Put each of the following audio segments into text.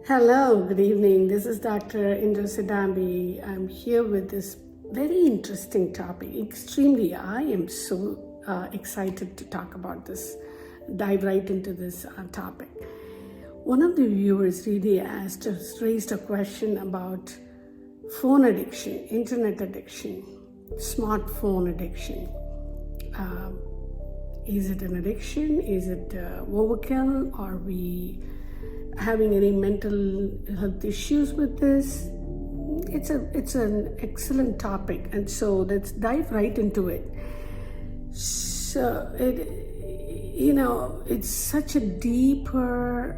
Hello, good evening. This is Dr.Indra Cidambi. I'm here with this very interesting topic. I am so excited to talk about this, dive right into this topic. One of the viewers really raised a question about phone addiction, internet addiction, smartphone addiction. Is it an addiction? Is it overkill? Are we having any mental health issues with this? It's an excellent topic, and so let's dive right into it. So it's such a deeper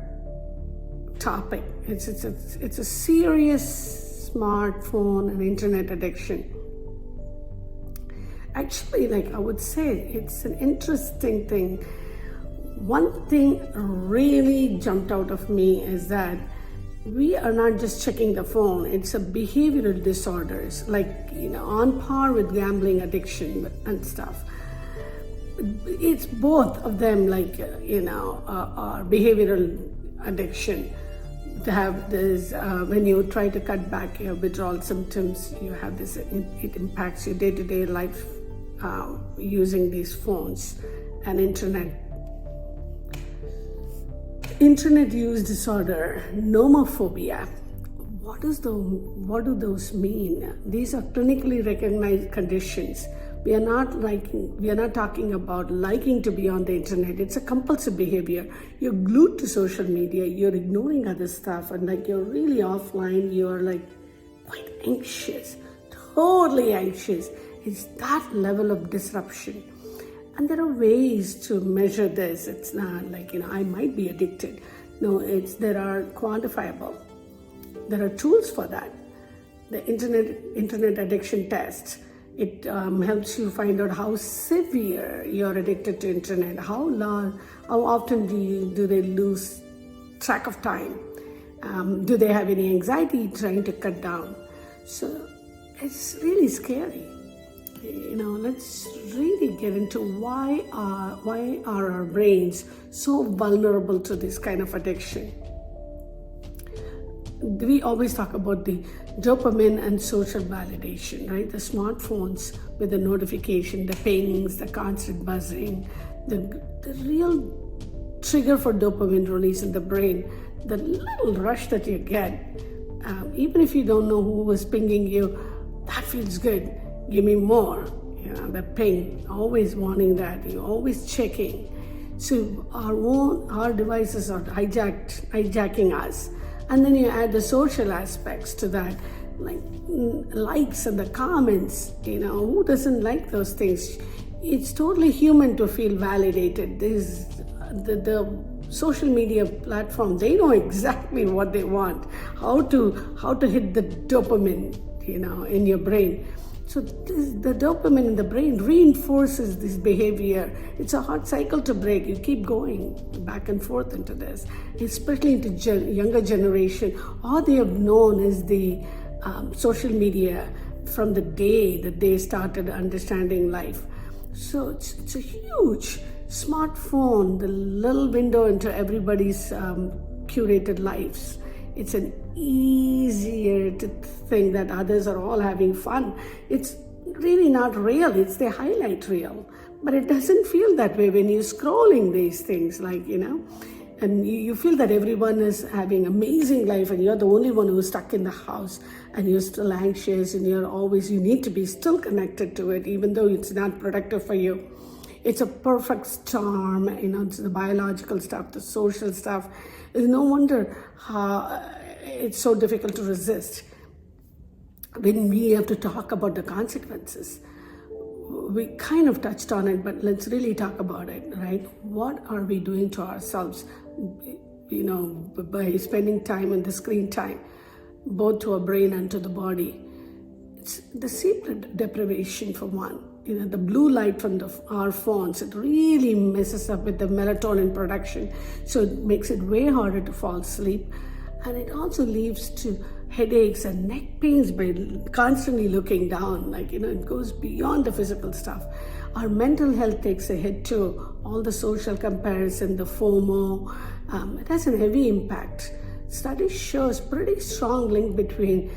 topic. It's a serious smartphone and internet addiction. Actually, I would say, it's an interesting thing. One thing really jumped out of me is that we are not just checking the phone. It's a behavioral disorders, on par with gambling addiction and stuff. It's both of them, are behavioral addiction. To have this, when you try to cut back your withdrawal symptoms, you have this, it impacts your day-to-day life using these phones and Internet use disorder, nomophobia. What do those mean? These are clinically recognized conditions. We are not talking about liking to be on the internet. It's a compulsive behavior. You're glued to social media. You're ignoring other stuff, and you're really offline. You're quite anxious, totally anxious. It's that level of disruption. And there are ways to measure this. It's not I might be addicted. No, there are quantifiable. There are tools for that. The internet addiction test. It helps you find out how severe you're addicted to internet. How often do they lose track of time? Do they have any anxiety trying to cut down? So it's really scary. Let's really get into why are our brains so vulnerable to this kind of addiction. We always talk about the dopamine and social validation, right? The smartphones with the notification, the pings, the constant buzzing, the real trigger for dopamine release in the brain, the little rush that you get, even if you don't know who was pinging you, that feels good. Give me more, the ping, always wanting that, you're always checking. So our devices are hijacking us. And then you add the social aspects to that, likes and the comments, who doesn't like those things? It's totally human to feel validated. The social media platform, they know exactly what they want, how to hit the dopamine, in your brain. So the dopamine in the brain reinforces this behavior. It's a hard cycle to break. You keep going back and forth into this, especially into younger generation. All they have known is the social media from the day that they started understanding life. So it's a huge smartphone, the little window into everybody's curated lives. It's an easier to think that others are all having fun. It's really not real. It's the highlight reel. But it doesn't feel that way when you're scrolling these things, and you feel that everyone is having amazing life and you're the only one who's stuck in the house and you're still anxious and you need to be still connected to it, even though it's not productive for you. It's a perfect storm, it's the biological stuff, the social stuff. It's no wonder how it's so difficult to resist. When we have to talk about the consequences, we kind of touched on it, but let's really talk about it, right? What are we doing to ourselves, by spending time on the screen time, both to our brain and to the body? It's the sleep deprivation, for one. The blue light from our phones, it really messes up with the melatonin production. So it makes it way harder to fall asleep. And it also leads to headaches and neck pains by constantly looking down. It goes beyond the physical stuff. Our mental health takes a hit too. All the social comparison, the FOMO, it has a heavy impact. study shows pretty strong link between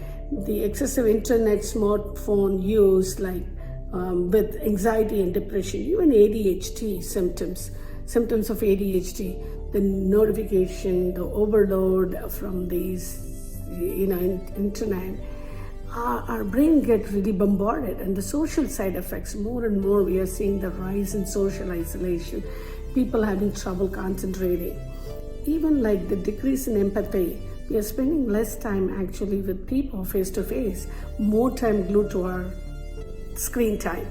the excessive internet, smartphone use, like with anxiety and depression, even ADHD symptoms of ADHD, the notification, the overload from these, internet. Our brain gets really bombarded, and the social side effects, more and more we are seeing the rise in social isolation, people having trouble concentrating, even like the decrease in empathy. We are spending less time actually with people face to face, more time glued to our screen time.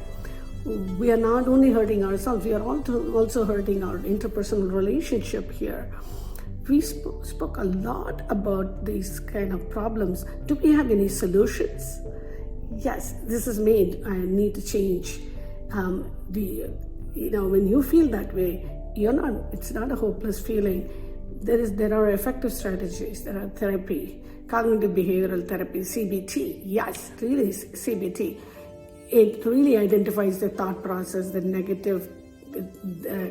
We are not only hurting ourselves, we are also hurting our interpersonal relationship here. We spoke a lot about these kind of problems. Do we have any solutions? Yes, this is me. I need to change. When you feel that way, it's not a hopeless feeling. There are effective strategies. There are therapy, cognitive behavioral therapy, CBT. Yes, really CBT. It really identifies the thought process, the negative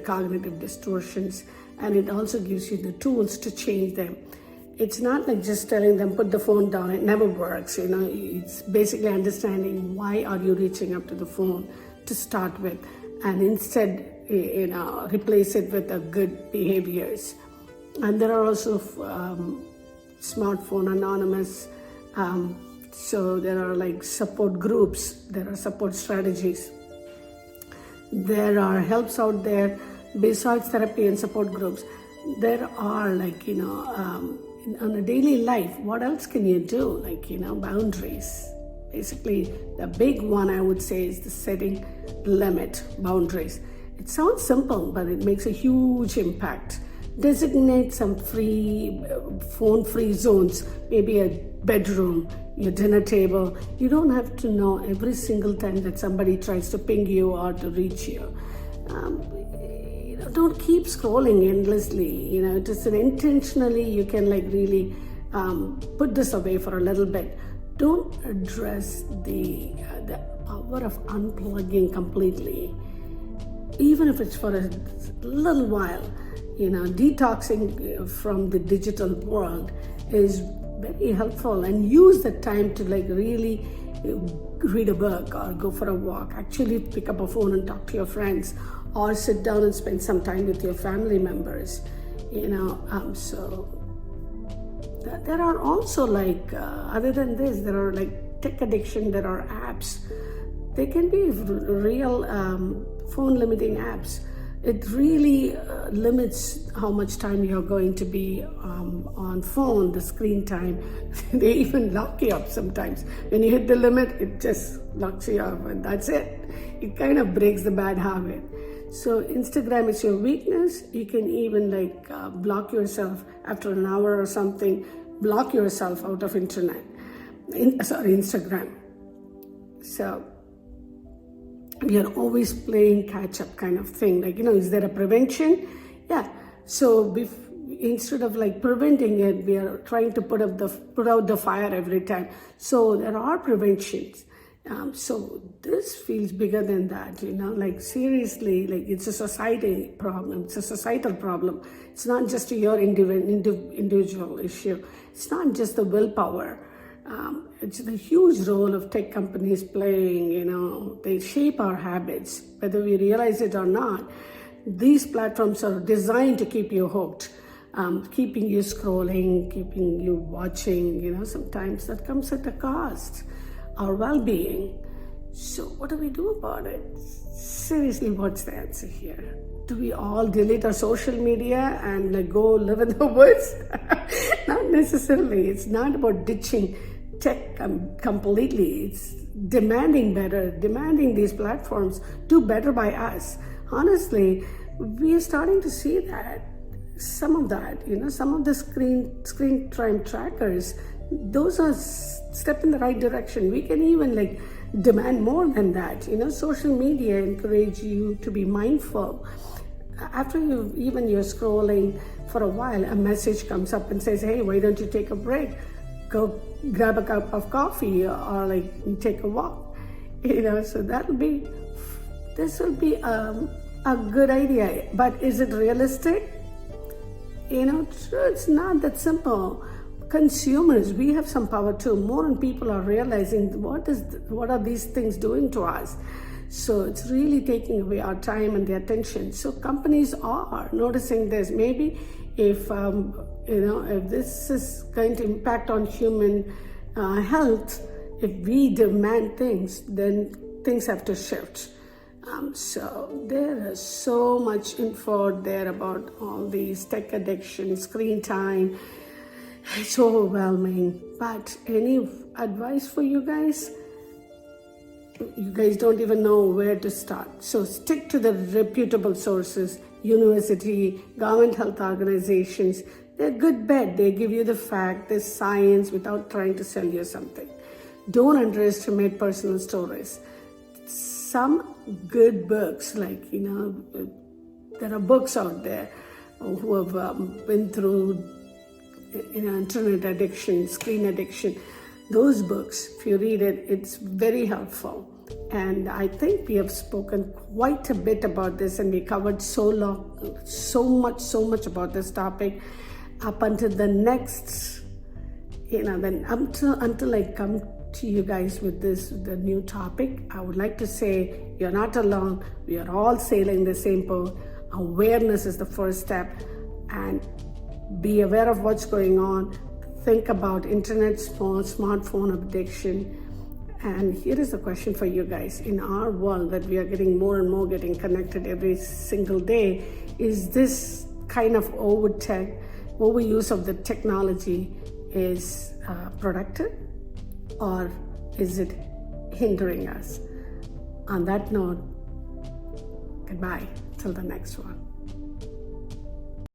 cognitive distortions, and it also gives you the tools to change them. It's not like just telling them, put the phone down. It never works. It's basically understanding why are you reaching up to the phone to start with, and instead, replace it with the good behaviors. And there are also smartphone anonymous. So there are like support groups, there are support strategies. There are helps out there besides therapy and support groups. There are on a daily life, what else can you do? Boundaries. Basically, the big one I would say is the setting limit boundaries. It sounds simple, but it makes a huge impact. Designate some phone-free zones, maybe a bedroom, your dinner table. You don't have to know every single time that somebody tries to ping you or to reach you. Don't keep scrolling endlessly. Just intentionally, you can really put this away for a little bit. Don't address the power of unplugging completely, even if it's for a little while. Detoxing from the digital world is very helpful, and use the time to really read a book or go for a walk, actually pick up a phone and talk to your friends, or sit down and spend some time with your family members. So there are also other than this, there are tech addiction, there are apps. They can be real phone limiting apps. It really limits how much time you're going to be on phone, the screen time. They even lock you up sometimes. When you hit the limit, it just locks you up, and that's it. It kind of breaks the bad habit. So Instagram is your weakness. You can even block yourself after an hour or something. Block yourself out of Instagram. So we are always playing catch-up kind of thing. Is there a prevention? Yeah. So instead of preventing it, we are trying to put out the fire every time. So there are preventions. So this feels bigger than that. Seriously, it's a society problem. It's a societal problem. It's not just your individual issue. It's not just the willpower. It's the huge role of tech companies playing. They shape our habits, whether we realize it or not. These platforms are designed to keep you hooked, keeping you scrolling, keeping you watching. Sometimes that comes at a cost, our well-being. So what do we do about it? Seriously, what's the answer here? Do we all delete our social media and go live in the woods? Not necessarily. It's not about ditching tech completely. It's demanding better, demanding these platforms do better by us. Honestly, we are starting to see that. Some of the screen time trackers, those are step in the right direction. We can even demand more than that. Social media encourage you to be mindful. After you're scrolling for a while, a message comes up and says, hey, why don't you take a break? Go grab a cup of coffee or take a walk. So this will be a good idea. But is it realistic? It's not that simple. consumers, we have some power too. More and people are realizing what are these things doing to us. So it's really taking away our time and the attention. So companies are noticing this. Maybe if if this is going to impact on human health, if we demand things, then things have to shift. So there is so much info there about all these tech addiction, screen time. It's overwhelming. But any advice for you guys? You guys don't even know where to start. So stick to the reputable sources, university, government health organizations. They're good bet. They give you the fact, the science without trying to sell you something. Don't underestimate personal stories. Some good books, like, there are books out there who have been through internet addiction, screen addiction. Those books, if you read it, it's very helpful. And I think we have spoken quite a bit about this, and we covered so much about this topic. Up until the next, then until I come to you guys with the new topic, I would like to say you're not alone. We are all sailing the same boat. Awareness is the first step, and be aware of what's going on. Think about internet, smartphone addiction. And here is the question for you guys. In our world that we are getting more and more connected every single day, is this kind of overuse of the technology is productive, or is it hindering us? On that note, goodbye till the next one.